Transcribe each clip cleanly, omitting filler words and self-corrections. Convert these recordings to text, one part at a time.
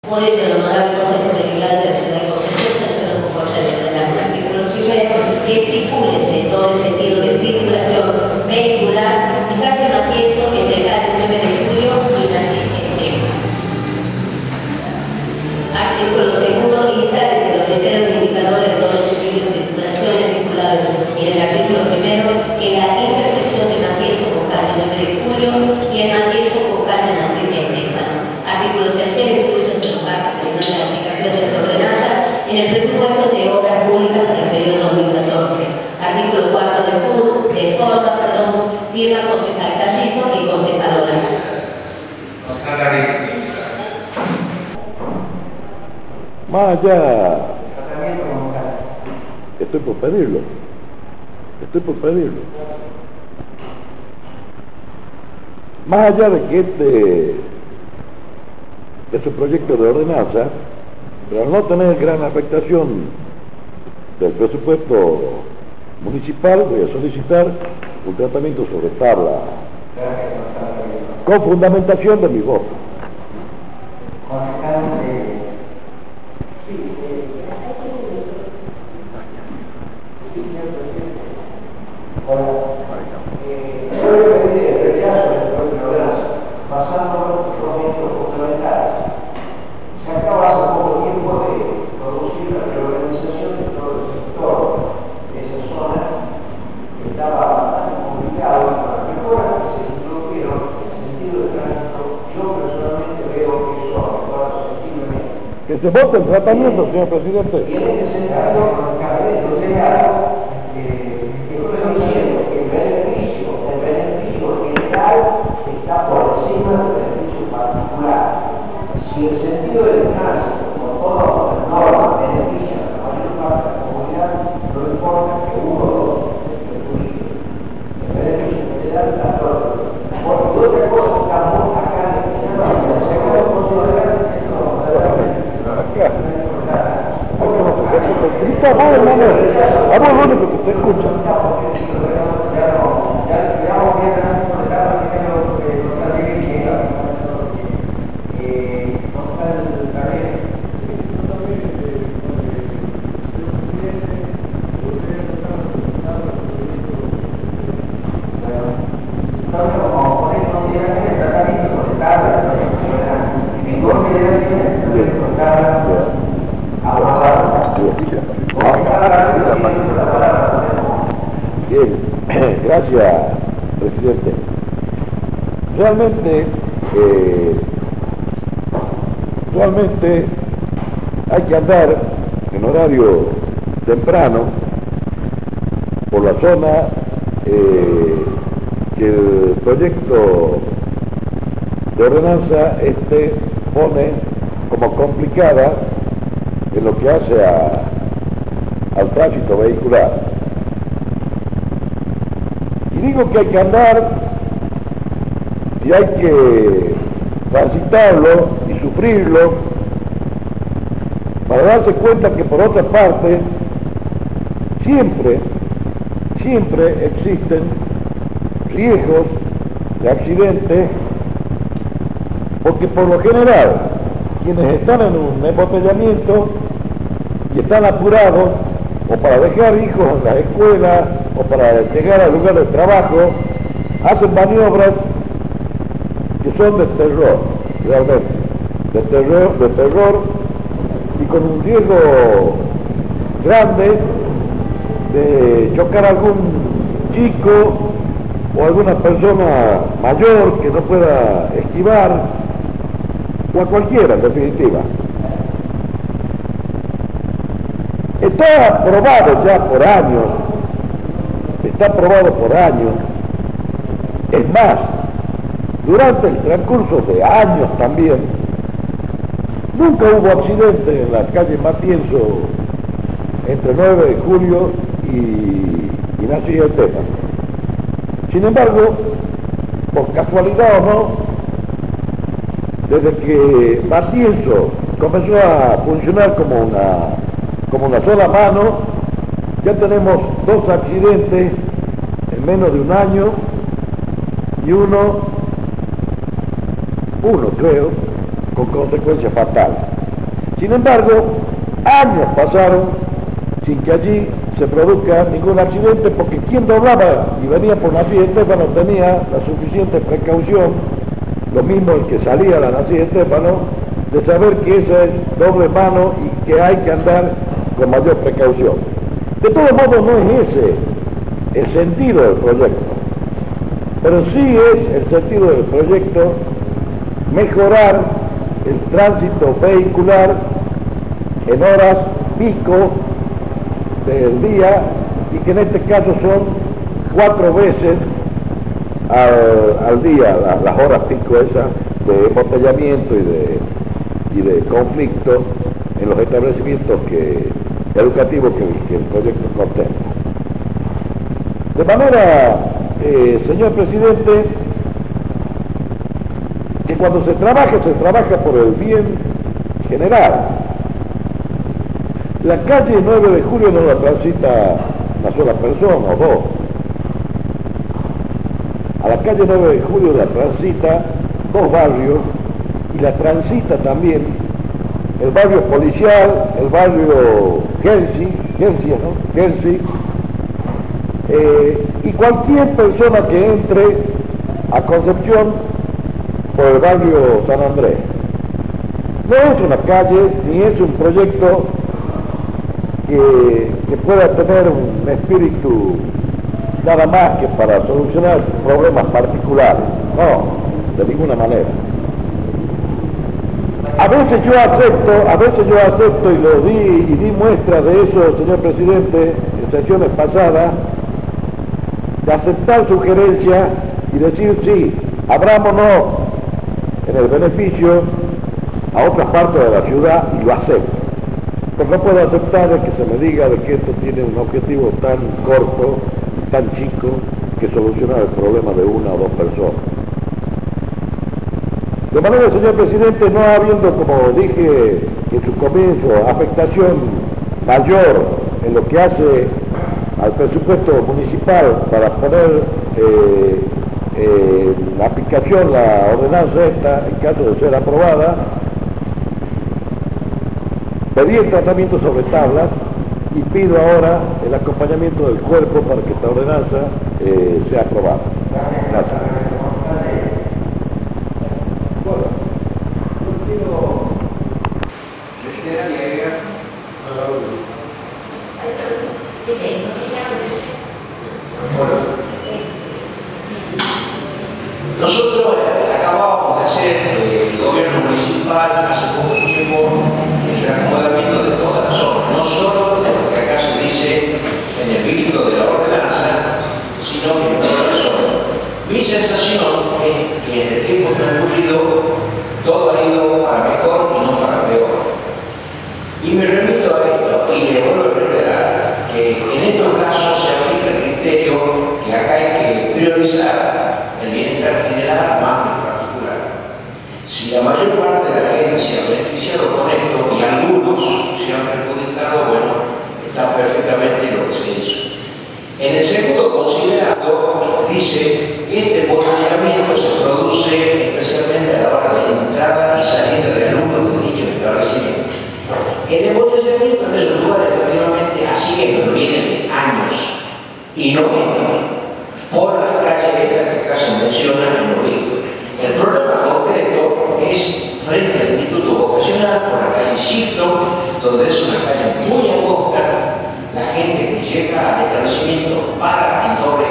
Por ello, el Honorable Consejo Deliberante de la Ciudad de Concepción sanciona con fuerza de ordenanza artículo primero que estipule sectores sentido de circulación vehicular y calle Matienzo entre calle 9 de Julio y la Estema. Artículo segundo, instales en los letreros indicadores de todos los sentidos de circulación vehicular y en el artículo primero en la intersección de Matienzo con calle 9 de Julio y en Matienzo con calle Naciente Estefano. Artículo tercero, incluye la aplicación de esta ordenanza en el presupuesto de obras públicas para el periodo 2014. Artículo 4 de forma, firma concejal Callizo y concejal Ola. Concejal Callizo. Más allá, estoy por pedirlo. Más allá de que este proyecto de ordenanza, pero al no tener gran afectación del presupuesto municipal, voy a solicitar un tratamiento sobre tabla con fundamentación de mi voto. Que se vote el tratamiento, señor presidente. Tiene que ser algo con el cabello legal, que yo estoy diciendo que el beneficio general está por encima del beneficio particular. Si el sentido del tránsito, con todas las normas, beneficia a la mayor parte de la comunidad, no importa que uno o dos se turismo. El beneficio general está todo. Porque otra cosa estamos acá destinando a sacar el costo de la Grita vos, hermano, a vos lo único que te escucha. Bien, gracias, presidente. Realmente hay que andar en horario temprano por la zona que el proyecto de ordenanza pone como complicada en lo que hace al tránsito vehicular. Y digo que hay que andar y hay que transitarlo y sufrirlo para darse cuenta que por otra parte siempre existen riesgos de accidente, porque por lo general quienes están en un embotellamiento y están apurados o para dejar hijos en la escuela o para llegar al lugar de trabajo, hacen maniobras que son de terror, realmente, de terror y con un riesgo grande de chocar a algún chico o alguna persona mayor que no pueda esquivar, o a cualquiera en definitiva. Está probado ya por años, es más, durante el transcurso de años también, nunca hubo accidente en la calle Matienzo entre 9 de julio y Naciente Estefano. Sin embargo, por casualidad o no, desde que Matienzo comenzó a funcionar como una sola mano, ya tenemos 2 accidentes en menos de un año y uno creo, con consecuencias fatales. Sin embargo, años pasaron sin que allí se produzca ningún accidente, porque quien doblaba y venía por Narcís Estéfano tenía la suficiente precaución, lo mismo el que salía a la Narcís Estéfano, de saber que esa es doble mano y que hay que andar con mayor precaución. De todos modos, no es ese el sentido del proyecto, pero sí es el sentido del proyecto mejorar el tránsito vehicular en horas pico del día, y que en este caso son 4 veces al día, las horas pico esas de embotellamiento y de conflicto en los establecimientos educativos que el proyecto contempla. De manera, señor presidente, que cuando se trabaja por el bien general. La calle 9 de Julio no la transita una sola persona o dos. A la calle 9 de Julio la transita 2 barrios, y la transita también el barrio policial, el barrio Gersi, y cualquier persona que entre a Concepción por el barrio San Andrés. No es una calle ni es un proyecto que pueda tener un espíritu nada más que para solucionar problemas particulares. No, de ninguna manera. A veces yo acepto y lo di, y di muestra de eso, señor presidente, en sesiones pasadas, de aceptar sugerencias y decir sí, abrámonos en el beneficio a otras partes de la ciudad, y lo acepto. Pero no puedo aceptar que se me diga de que esto tiene un objetivo tan corto, tan chico, que solucionar el problema de una o dos personas. De manera, señor presidente, no habiendo, como dije en su comienzo, afectación mayor en lo que hace al presupuesto municipal para poner en aplicación la ordenanza esta, en caso de ser aprobada, pedí el tratamiento sobre tablas y pido ahora el acompañamiento del cuerpo para que esta ordenanza sea aprobada. Gracias. Nosotros acabábamos de hacer el gobierno municipal hace poco tiempo el reacomodamiento de toda la zona, no solo de lo que acá se dice en el grito de la ordenanza, sino que en toda la zona. Mi sensación es que en el tiempo transcurrido todo ha ido para mejor y no para peor. Y me remito a esto y le vuelvo a reiterar que en estos casos se aplica el criterio que acá hay que priorizar el bienestar general más que el particular. Si la mayor parte de la gente se ha beneficiado con esto y algunos se han perjudicado, bueno, está perfectamente lo que se hizo. En el segundo considerado dice que este embotellamiento se produce especialmente a la hora de la entrada y salida de alumnos de dichos establecimientos. El embotellamiento en esos lugares efectivamente así es, pero viene de años y no por las calles estas que acá se mencionan en los vistos. El problema concreto es frente al Instituto Vocacional, por la calle Cito, donde es una calle muy angosta. La gente que llega al establecimiento para en doble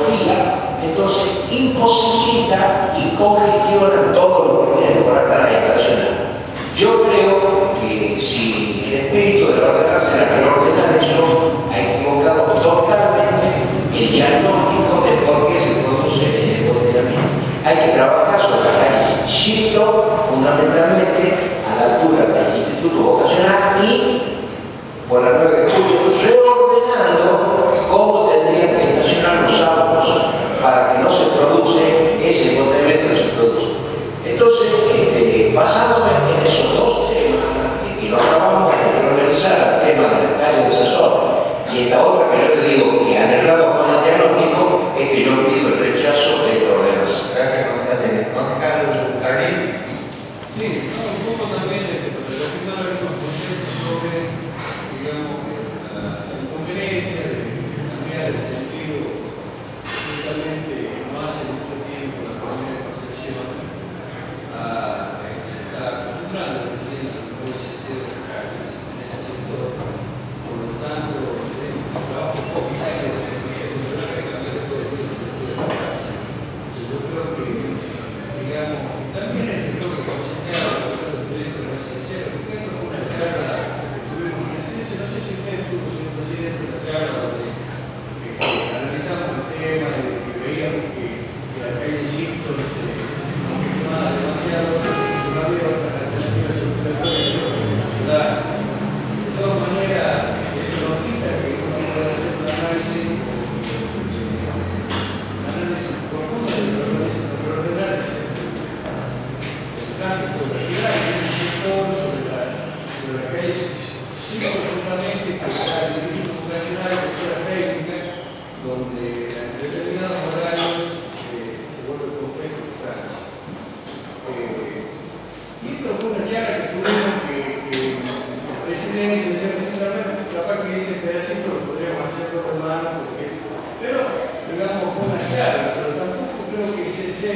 fila, entonces imposibilita y congestiona todo lo que viene por acá a estacionar. Yo creo que si el espíritu de la ordenanza era que ordenar eso, ha equivocado totalmente el diagnóstico de por qué se produce el embotellamiento. Hay que trabajar sobre la calle Cito, fundamentalmente a la altura del Instituto Vocacional y por la 9 de julio, reordenando cómo tendrían que estacionar los autos para que no se produce ese embotellamiento que se produce. Entonces, basándome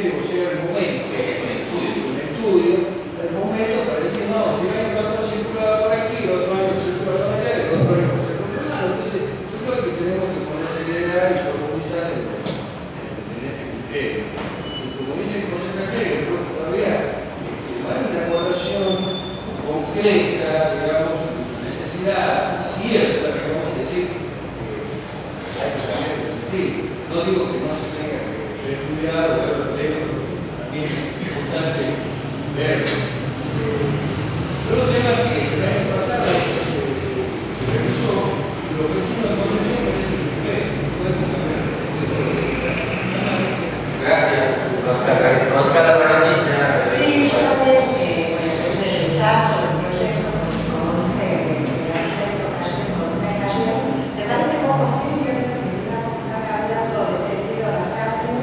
serio, o sea, el momento, que es un estudio, el momento para decir, no, si el año pasado circulaba por aquí, otro año circulaba por allá, y otro año se circulaba. Entonces, yo creo que tenemos que poner seriedad y profundizar en este criterio. Y como dice José Cajero, yo creo que todavía hay una evaluación concreta, digamos, necesidad cierta, digamos, decir, hay que cambiar el sentido. No digo que no se tenga que estudiar o ver los temas, porque también es importante verlo. Otro tema que el año pasado se revisó, lo que hicimos en conclusión parece que podemos cambiar el sentido. Gracias. Oscar Alvarez. Sí, yo también, el rechazo del proyecto, como dice el arquitecto Cajero, me parece poco serio eso que está cambiando de sentido a la calle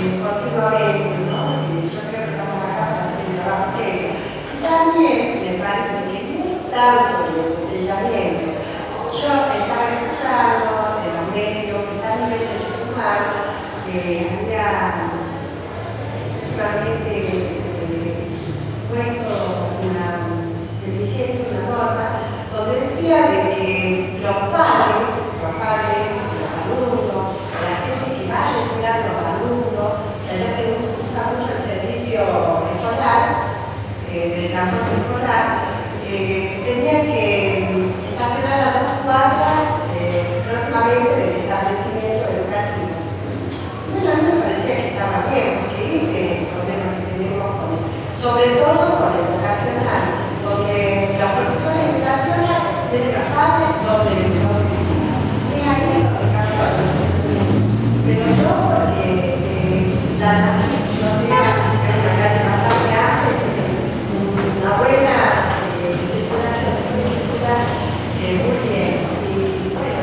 continuamente, ¿no? Yo creo que estamos acá para hacer un trabajo serio. También me parece que muy tanto el embotellamiento. Yo estaba escuchando en los medios que a nivel de Tucumán había últimamente puesto una diligencia, una norma, donde decía de que los padres, los alumnos, la gente que va a retirar los alumnos, que allá se usa mucho el servicio escolar, de transporte escolar, tenían que estacionar a 2 cuadras próximamente del establecimiento educativo. Bueno, a mí me parecía que estaba bien, porque ese es el problema que tenemos sobre todo con el vocacional, donde los profesores estacionan desde los padres donde es ahí donde cambia el conocimiento. Pero yo, porque la nación no tenga una calle bastante amplia, una buena circulación, muy bien. Y bueno,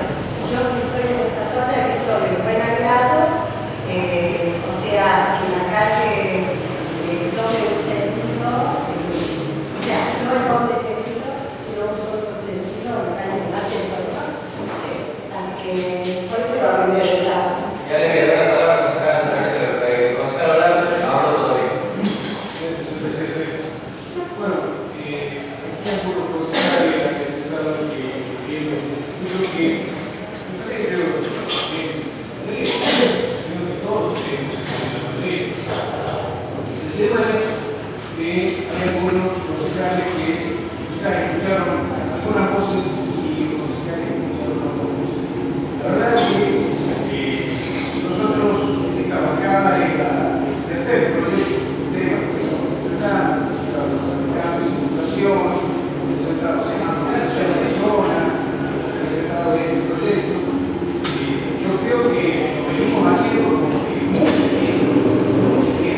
yo que estoy en esta zona he visto de buen agrado, o sea, que la calle tome un sentido, o sea, no el doble sentido, sino un solo sentido, la calle más del normal. Sí. Así que por eso lo hago de rechazo. Ya le voy a dar la palabra a Oscar Olarte, hablo todavía. Bueno, el tiempo profesional y la que pensaron que yo creo que todos el tema es que hay algunos concejales que quizás escucharon algunas voces y concejales que escucharon otras voces. La verdad es que nosotros, esta bancada es el tercer proyecto, tema que estamos presentando los cambios de situación, presentado semáforos de zona, presentado este proyecto. Yo creo que lo venimos haciendo porque mucho tiempo, lo que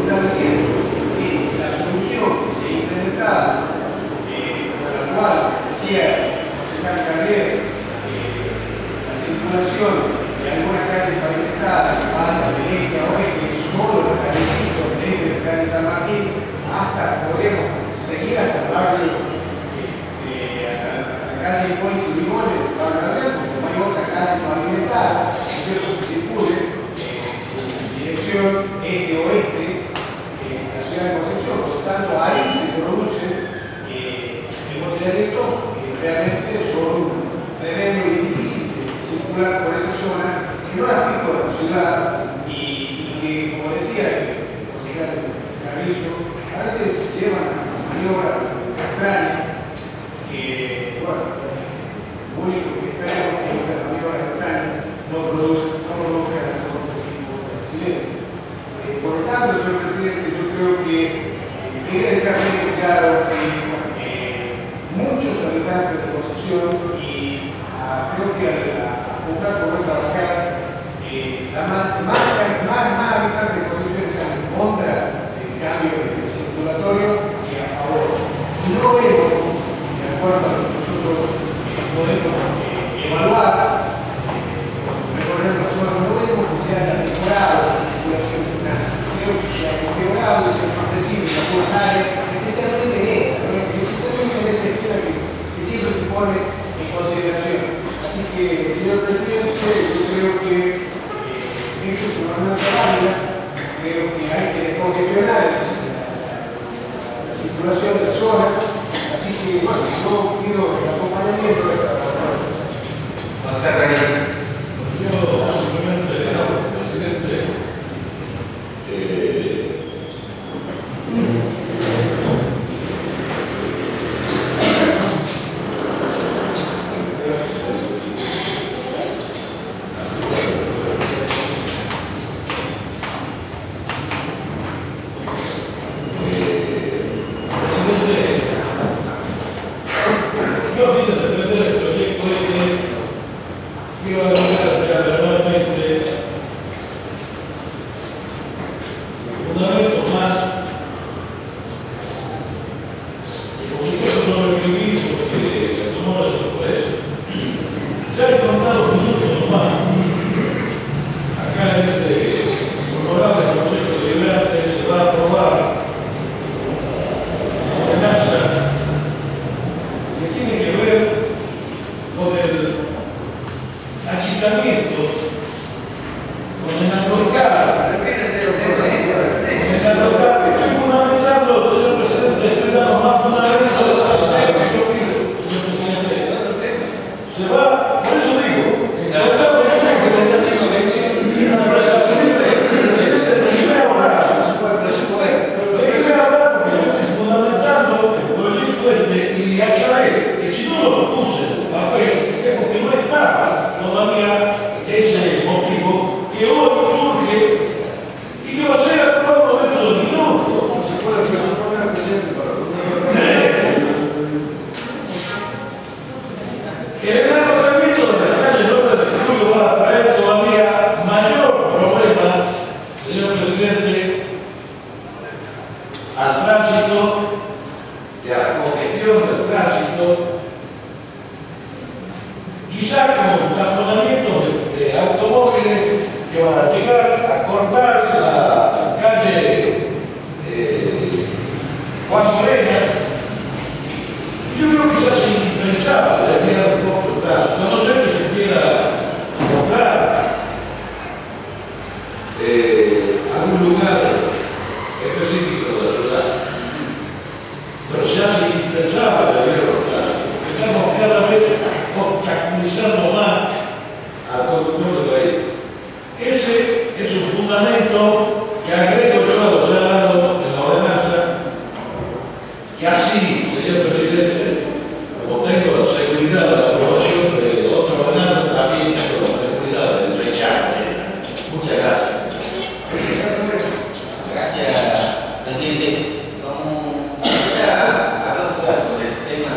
está diciendo que la solución que se ha implementado, para la cual decía el concejal Carrier, la circulación de algunas calles pavimentadas que van de este a oeste, solo los callecitos desde la calle San Martín hasta, podríamos seguir hasta el barrio, hasta la calle Hipólito Yrigoyen, el barrio Alberto, porque no hay otra calle pavimentada, ¿no es cierto?, que circule en dirección este-oeste en la ciudad de Concepción. Por lo tanto, ahí se producen embotellamientos que realmente son tremendo y difícil de circular por esa zona, que no las pico de la ciudad y que, como decía el concejal Carrizo, a veces llevan a maniobras extrañas que, bueno, lo único que esperamos es que esas maniobras extrañas no produzcan algún tipo de accidente. Por lo tanto, señor presidente, yo creo que quería dejar bien claro que muchos habitantes de Concepción y creo que al apuntar por nuestra bancada, más habitantes de Concepción están en contra del cambio circulatorio que a favor. No vemos, de acuerdo a lo que nosotros podemos evaluar, recorrer la zona, no vemos que se haya mejorado la circulación de tránsito. Creo que se ha empeorado, se ha establecido en algunas áreas, especialmente en esta, especialmente en esa esquina que siempre se pone en consideración. Así que, señor presidente, yo creo que esto es una amenaza válida, creo porque, bueno, yo quiero el acompañamiento de esta persona. Oscar Reyes. Yo básicamente, presidente, yo a fin de defender el proyecto quiero agregar nuevamente un fundamento más, porque yo no lo escribí porque me tomó la sorpresa. Ya he contado minutos nomás, acá en este honorable Consejo Deliberante se va a aprobar una ordenanza que tiene que ver con el achicamiento, con el narcocar. Estoy fundamentando, señor presidente, estoy dando más fundamento de esta idea que yo pido, señor presidente. Se va, por eso digo, y aclaré que si no lo puse en papel es porque no estaba todavía ese motivo que hoy surge y que va a ser aprobado dentro de minutos. No se puede presuponer al presidente para El enarrotamiento de la calle 9 de julio va a traer todavía mayor problema, señor presidente, al tránsito y a la congestión del tránsito, quizás con estacionamientos de automóviles que van a llegar a cortar la calle Juan Morena. Yo creo que es indispensable mirar un poco atrás, a no ser que se quiera mostrar algún lugar específico de la ciudad. Pero se hace indispensable verlo atrás. Estamos cada vez obstaculizando más al conductor del vehículo. Ese es un fundamento que agrego yo a lo ya dado en la ordenanza, que así, señor presidente, como tengo la seguridad de la aprobación de otra ordenanza, también tengo la seguridad de desecharla. Muchas gracias. Gracias, presidente. Como ya hablamos sobre el tema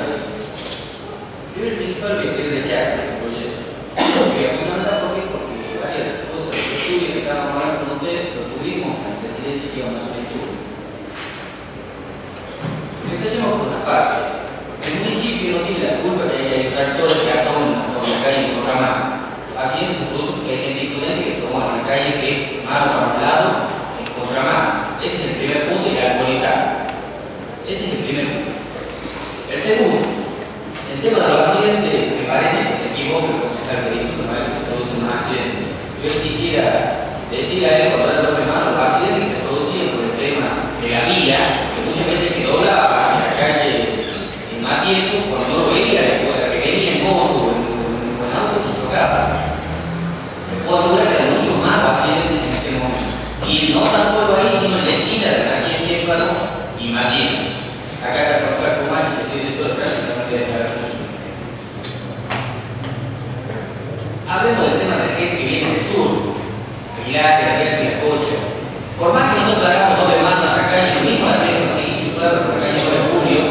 el principal que el rechazo del proyecto. Porque fundamental porque varias cosas que estudios que estábamos hablando con ustedes lo tuvimos en la presidencia que íbamos a hacer en Chile. Empecemos por una parte. El municipio no tiene la culpa que haya infractores que atoman por la calle programada. Así se produce que hay gente imprudente que toma la calle que es mano para un lado en contramano. Ese es el primer punto y alcoholizar. Ese es el primer punto. El segundo, el tema de los accidentes, me parece que se equivoca el concejal que dijo que no se producen más accidentes. Yo quisiera decir a él, cuando era doble mano, los accidentes que se producían por el tema de la vía, que muchas veces que doblaba hacia la calle en Matieso, cuando no lo veía, que venía en moto o en auto que chocaba. Les puedo asegurar que hay muchos más accidentes en este momento. Y no tan solo ahí, sino en la esquina de la calle Tiempano y Matieso. Acá está Pascual Comachi, que soy director de tránsito, no me voy a saber mucho. Hablemos del tema de la gente que viene del sur, Aguilar, Aguilar y la Cocha. Por más que nosotros hagamos doble mano a esa calle, lo mismo la tenemos que seguir circulando por la calle 9 de Julio,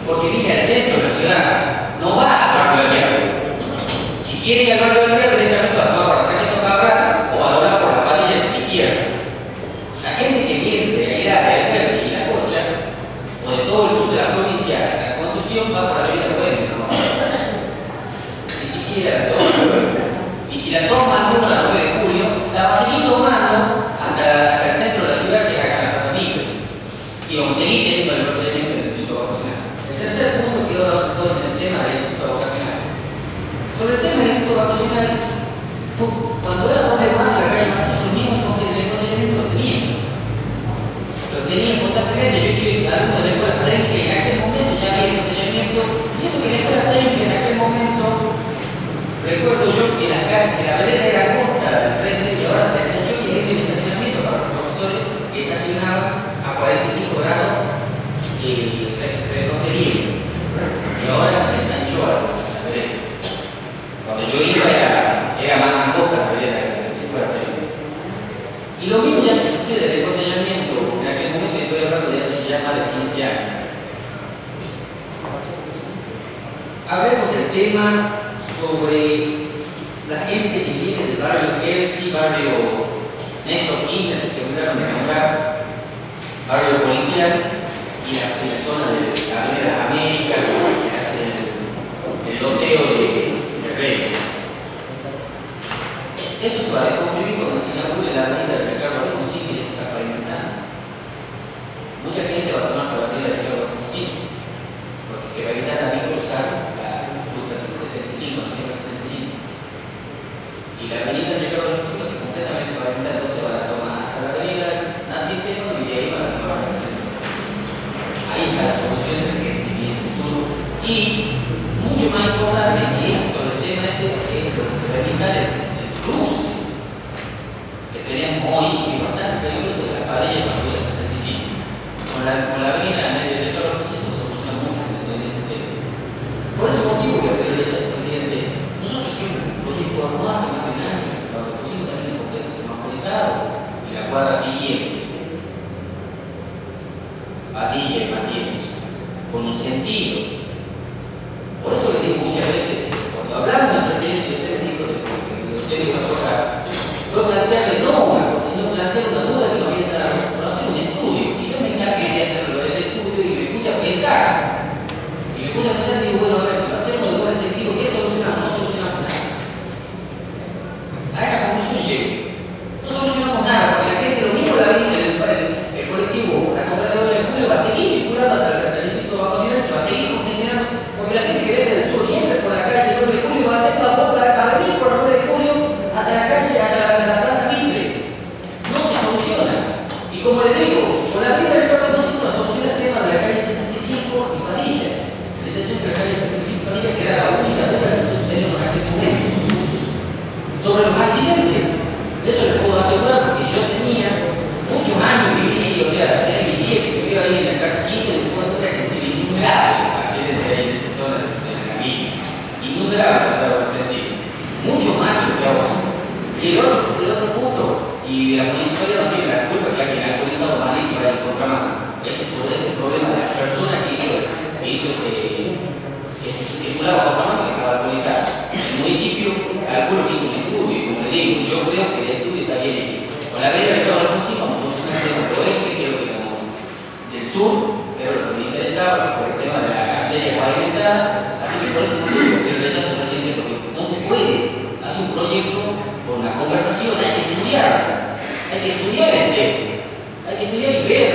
porque viene al centro de la ciudad, no va al barrio del Verde. Si quiere ir al barrio del Verde, directamente va a tomar por la Sargento Cabral o va a doblar por las patillas a la izquierda. La gente que viene de Aguilar, del Verde y la Cocha, o de todo el sur de la provincia hacia la Constitución, va por la avenida Puente, ¿no? Ni siquiera la toma. Y si la toma alguno a la 9 de julio, la va a seguir tomando hasta el centro de la ciudad, que es acá en la Plaza Pico. Y vamos a seguir teniendo el procedimiento del instituto vocacional. El tercer punto quedó todo en el tema del instituto vocacional. Sobre el tema del instituto vocacional, cuando era doble más, la calle Martínez, los mismos embotellamientos lo tenían. Lo tenían constantemente. Yo soy alumno de la escuela 3 que en aquel momento ya había embotellamiento hablemos del tema sobre la gente que viene del barrio Kelsey, barrio Néstor Kirchner, que se olvidaron de nombrar, barrio policial, y la zona de la Avenida América, que hace el loteo de Reyes. Eso se va a descomprimir cuando se inaugure la avenida de Ricardo Alfonsín, que se está pavimentando. Mucha gente va a tomar por la avenida de Ricardo Alfonsín, porque se va a evitar también cruzar la ruta 65, 165. Y la avenida de Ricardo Alfonsín va a ser completamente pavimentada, entonces van a tomar hasta la avenida Naciste y de ahí van a tomar la centro. Ahí está la solución de que viene el sur. Y mucho más importante que sobre el tema este es lo que se va a evitar el cruce que tenemos hoy, que es bastante peligroso, de la parrilla de la ruta 65. Con la avenida en medio de todo el proceso se soluciona mucho que se vende ese texto. Por ese motivo que el rechazo, presidente, nosotros hicimos un proyecto no hace más de un año, cuando pusimos también el complejo semaforizado y la cuadra siguiente, Padilla y Matías, con un sentido. Por eso le digo muchas veces, cuando hablamos de presidencia de ustedes dijo que ustedes hizo acordar, no plantearle no una cosa, sino plantear una duda que no había dado, pero hacer un estudio. Y yo me encargué de hacerlo del estudio y me puse a pensar. Y me puse a pensar y digo, bueno, a ver, si lo hacemos de doble sentido, ¿qué solucionamos? No solucionamos nada. A esa conclusión llego. No solucionamos nada, porque la gente, lo mismo la avenida, el colectivo, la compradora de Julio va a seguir circulando hasta el distrito vacacional, se va a seguir congestionando, porque la gente que viene del sur y entra por la calle 9 de Julio va a venir por el 9 de Julio hasta la calle, hasta la plaza Mitre. No se soluciona. Y como le digo, con la avenida de Ricardo Alfonsín se soluciona el tema de la calle 65 y Padilla. La intención que la calle 65 y Padilla queda la única duda que nosotros tenemos en aquel momento. Sobre los accidentes, eso les puedo asegurar porque yo tenía muchos años viví, o sea, tenía mi viejo que vive ahí en la casa 15, se puede asegurar que se innumerables accidentes ahí en esa zona de la villa. Innumerables, para dar un sentido. Mucho más que lo que ahora. Y el otro punto, y la municipalidad no tiene la culpa que alguien ha autorizado manejo y va a encontrar más. Ese es el problema de la persona que hizo ese circulado automático que estaba autorizado. El municipio calcula que hizo un estudio, y como le digo, yo creo que el estudio está bien hecho. Con la avenida de Ricardo Alfonsín vamos a solucionar el tema del oeste, que es lo que tenemos del sur, pero lo que me interesaba por el tema de la casería pavimentada, así que por eso el rechazo presidente, porque no se puede hacer un proyecto con la conversación, hay que estudiar el tema, hay que estudiar y ver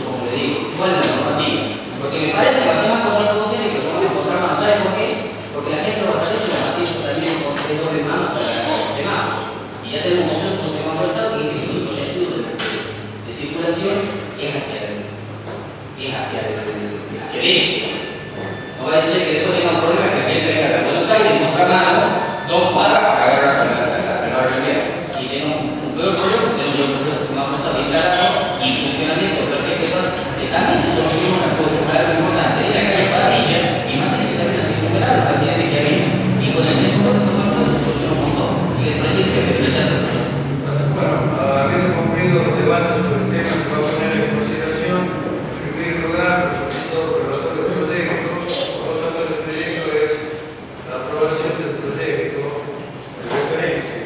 como le digo, cuál es la normativa, porque me parece que va a ser más contraproducente que lo vamos a encontrar más. ¿Sabe por qué? Porque la gente va a saber si la matriz también de doble mano para los demás. Y ya tenemos un sistema forzado que dice que el único sentido de circulación es hacia derecha. No va a decir que después tenga un problema que la gente venga de Buenos Aires en contramano, 2 cuadras para agarrarse al barrio Rivera. Si tenemos un peor problema, tenemos un sistema forzado instalado y funcionamiento perfecto, que también se soluciona una cosa, algo importante, en la calle Padilla, y más que eso también la circunvalar los accidentes que había. Y con el sistema forzado se soluciona un montón. Así que el presidente me rechaza. Bueno, habiendo concluido los debates sobre el tema, se va a poner en consideración, en primer lugar, sobre todo por el autor del proyecto. Los autores del proyecto es la aprobación del proyecto de referencia.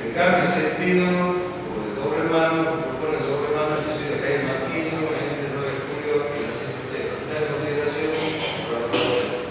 El cambio de sentido, o de doble mano, propone el doble mano en el sentido de calle Marquillo, en el 9 de julio y la 103. Está en consideración por la aprobación.